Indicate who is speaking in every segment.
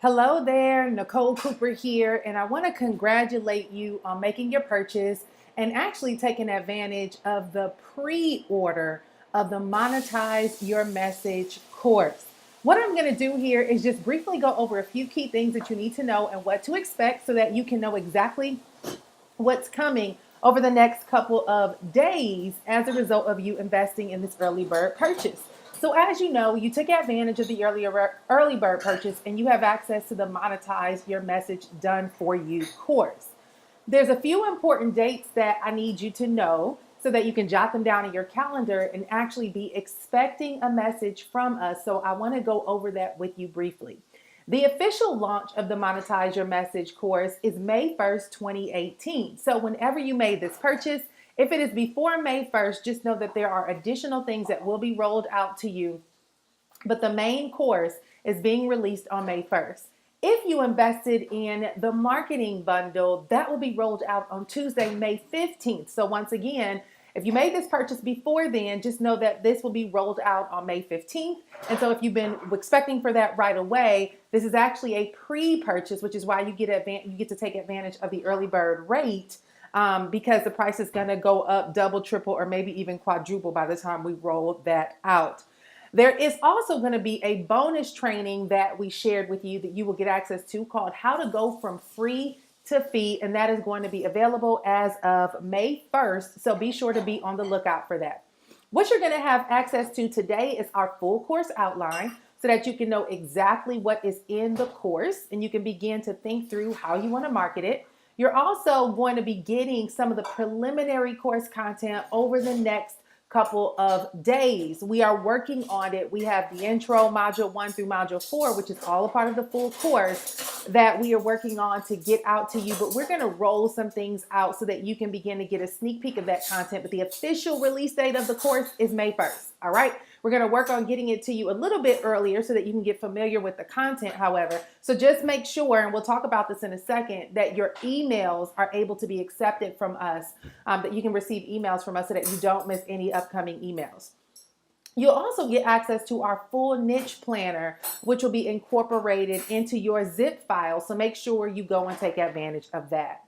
Speaker 1: Hello there, Nicole Cooper here, and I want to congratulate you on making your purchase and actually taking advantage of the pre-order of the Monetize Your Message course. What I'm going to do here is just briefly go over a few key things that you need to know and what to expect so that you can know exactly what's coming over the next couple of days as a result of you investing in this early bird purchase. So as you know, you took advantage of the early bird purchase and you have access to the Monetize Your Message Done For You course. There's a few important dates that I need you to know so that you can jot them down in your calendar and actually be expecting a message from us. So I want to go over that with you briefly. The official launch of the Monetize Your Message course is May 1st, 2018. So whenever you made this purchase, if it is before May 1st, just know that there are additional things that will be rolled out to you. But the main course is being released on May 1st. If you invested in the marketing bundle, that will be rolled out on Tuesday, May 15th. So once again, if you made this purchase before then, just know that this will be rolled out on May 15th. And so if you've been expecting for that right away, this is actually a pre-purchase, which is why you get to take advantage of the early bird rate because the price is going to go up double, triple, or maybe even quadruple by the time we roll that out. There is also going to be a bonus training that we shared with you that you will get access to called How to Go From Free to Fee, and that is going to be available as of May 1st, so be sure to be on the lookout for that. What you're going to have access to today is our full course outline so that you can know exactly what is in the course and you can begin to think through how you want to market it. You're also going to be getting some of the preliminary course content over the next couple of days. We are working on it. We have the intro module 1 through module 4, which is all a part of the full course that we are working on to get out to you, but we're going to roll some things out so that you can begin to get a sneak peek of that content. But the official release date of the course is May 1st. All right. We're going to work on getting it to you a little bit earlier so that you can get familiar with the content, however. So just make sure, and we'll talk about this in a second, that your emails are able to be accepted from us, that you can receive emails from us so that you don't miss any upcoming emails. You'll also get access to our full niche planner, which will be incorporated into your zip file. So make sure you go and take advantage of that.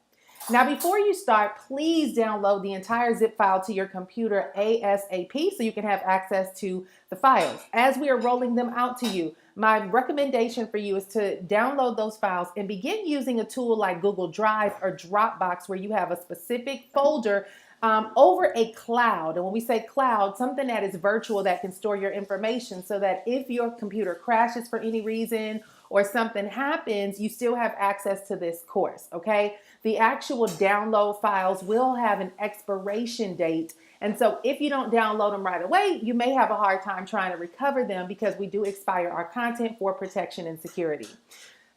Speaker 1: Now, before you start, please download the entire zip file to your computer ASAP so you can have access to the files. As we are rolling them out to you, my recommendation for you is to download those files and begin using a tool like Google Drive or Dropbox where you have a specific folder over a cloud. And when we say cloud, something that is virtual that can store your information so that if your computer crashes for any reason or something happens, you still have access to this course, okay? The actual download files will have an expiration date. And so if you don't download them right away, you may have a hard time trying to recover them because we do expire our content for protection and security.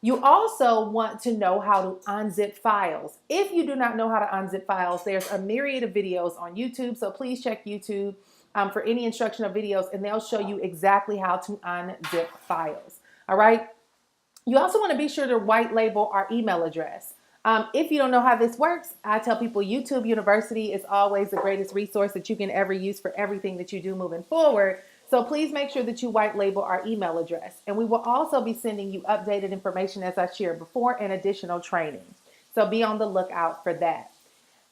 Speaker 1: You also want to know how to unzip files. If you do not know how to unzip files, there's a myriad of videos on YouTube. So please check YouTube for any instructional videos and they'll show you exactly how to unzip files. All right. You also want to be sure to white label our email address. If you don't know how this works, I tell people YouTube University is always the greatest resource that you can ever use for everything that you do moving forward. So please make sure that you white label our email address. And we will also be sending you updated information as I shared before and additional training. So be on the lookout for that.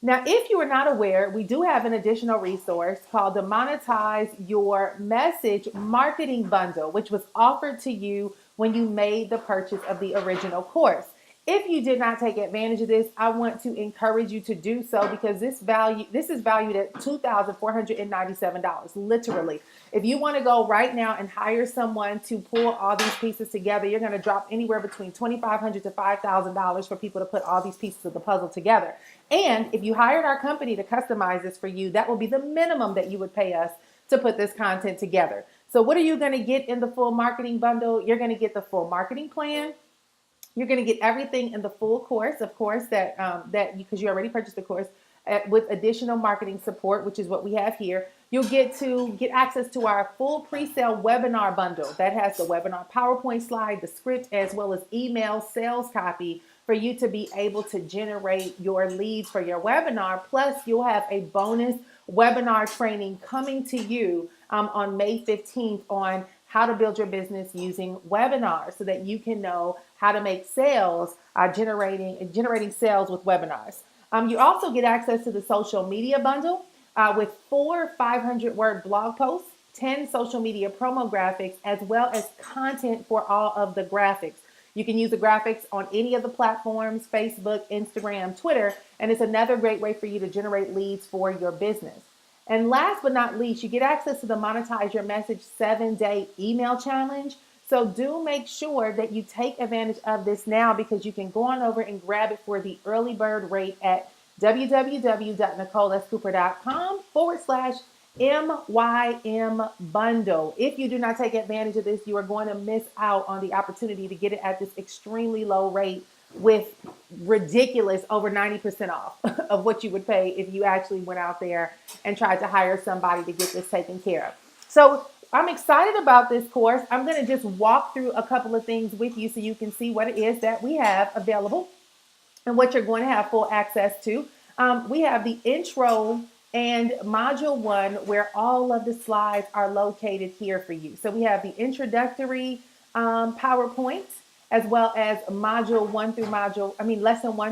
Speaker 1: Now, if you are not aware, we do have an additional resource called the Monetize Your Message Marketing Bundle, which was offered to you when you made the purchase of the original course. If you did not take advantage of this, I want to encourage you to do so because this is valued at $2,497, literally. If you want to go right now and hire someone to pull all these pieces together, you're going to drop anywhere between $2,500 to $5,000 for people to put all these pieces of the puzzle together. And if you hired our company to customize this for you, that will be the minimum that you would pay us to put this content together. So what are you going to get in the full marketing bundle? You're going to get the full marketing plan. You're going to get everything in the full course, of course, because you already purchased the course with additional marketing support, which is what we have here. You'll get access to our full pre-sale webinar bundle that has the webinar PowerPoint slide, the script, as well as email sales copy for you to be able to generate your leads for your webinar. Plus, you'll have a bonus webinar training coming to you on May 15th on how to build your business using webinars so that you can know how to make sales, generating sales with webinars. You also get access to the social media bundle with 4 500-word blog posts, 10 social media promo graphics, as well as content for all of the graphics. You can use the graphics on any of the platforms, Facebook, Instagram, Twitter, and it's another great way for you to generate leads for your business. And last but not least, you get access to the Monetize Your Message 7-day email challenge. So do make sure that you take advantage of this now, because you can go on over and grab it for the early bird rate at www.nicolescooper.com/MYM bundle. If you do not take advantage of this, you are going to miss out on the opportunity to get it at this extremely low rate with ridiculous over 90% off of what you would pay if you actually went out there and tried to hire somebody to get this taken care of. So I'm excited about this course. I'm going to just walk through a couple of things with you so you can see what it is that we have available and what you're going to have full access to. We have the intro and module 1, where all of the slides are located here for you. So we have the introductory PowerPoint, as well as lesson 1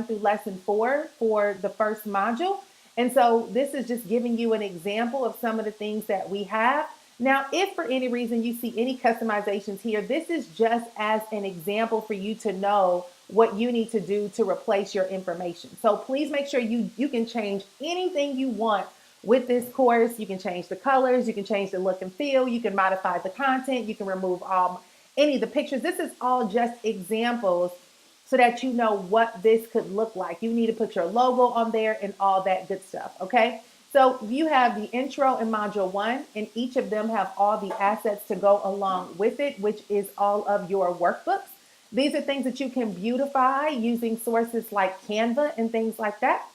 Speaker 1: through lesson 4 for the first module. And so this is just giving you an example of some of the things that we have. Now, if for any reason you see any customizations here, this is just as an example for you to know what you need to do to replace your information. So please make sure you can change anything you want with this course. You can change the colors, you can change the look and feel, you can modify the content, you can remove any of the pictures. This is all just examples so that you know what this could look like. You need to put your logo on there and all that good stuff, okay? So you have the intro and module 1, and each of them have all the assets to go along with it, which is all of your workbooks. These are things that you can beautify using sources like Canva and things like that.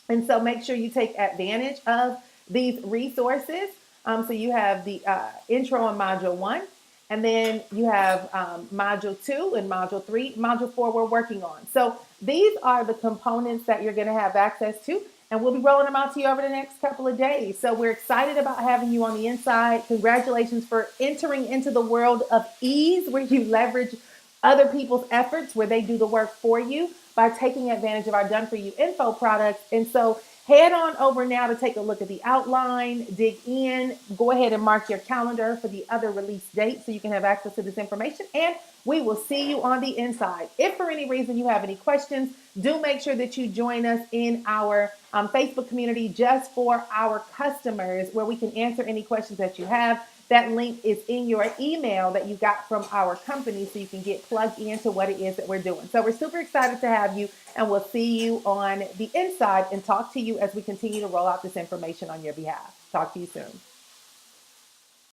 Speaker 1: And so make sure you take advantage of these resources. So you have the intro and module 1, and then you have module 2 and module 3. Module 4 we're working on. So these are the components that you're going to have access to, and we'll be rolling them out to you over the next couple of days. So we're excited about having you on the inside. Congratulations for entering into the world of ease, where you leverage other people's efforts, where they do the work for you by taking advantage of our Done For You info products. And so head on over now to take a look at the outline, dig in, go ahead and mark your calendar for the other release date so you can have access to this information, and we will see you on the inside. If for any reason you have any questions, do make sure that you join us in our Facebook community just for our customers, where we can answer any questions that you have. That link is in your email that you got from our company, so you can get plugged into what it is that we're doing. So we're super excited to have you, and we'll see you on the inside and talk to you as we continue to roll out this information on your behalf. Talk to you soon.